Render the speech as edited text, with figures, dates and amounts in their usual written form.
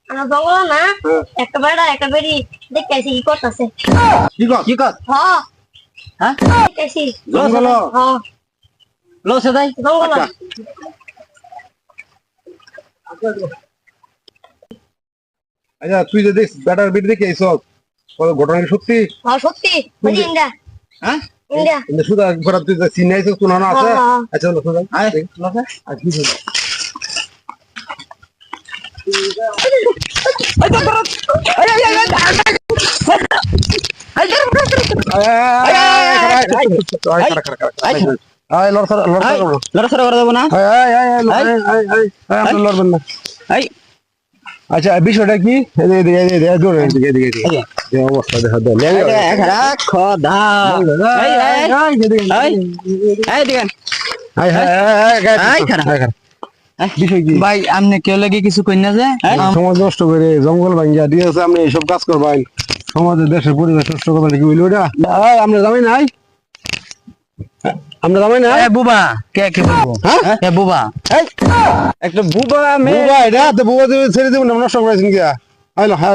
আমার জঙ্গল না একটা বেড়া একটা বেড়ি দেখতেছি কি করতেছে কি কর হ্যাঁ দেখতেছি জঙ্গল লো সদাই জঙ্গল আচ্ছা তুই যে দেখ ব্যাটার বেটি দেখে এইসব ঘটনা সত্যি সত্যি বুঝি ইন্ডিয়া হ্যাঁ ইন্ডিয়া শুধু একবার তুই চিনাইছিস কোনো না আছে আচ্ছা লোক আয় আর কি আচ্ছা বিষয়টা কি অবস্থা ভাই আপনি কেউ লাগে কিছু কই না যে সমাজ নষ্ট করে জঙ্গল ভাঙ্গিয়া দিয়েছে আপনি এইসব কাজ করবেন সমাজের দেশের পরিবেশ নষ্ট করবেন কি বললো ওটা আমরা জানি নাই আমরা জানি না বুবা কে কি বলবো হ্যাঁ বুবা একটা বুবা বুবা এটা তো বুবা ছেড়ে দেবো না নষ্ট করেছেন কি আইলো হ্যাঁ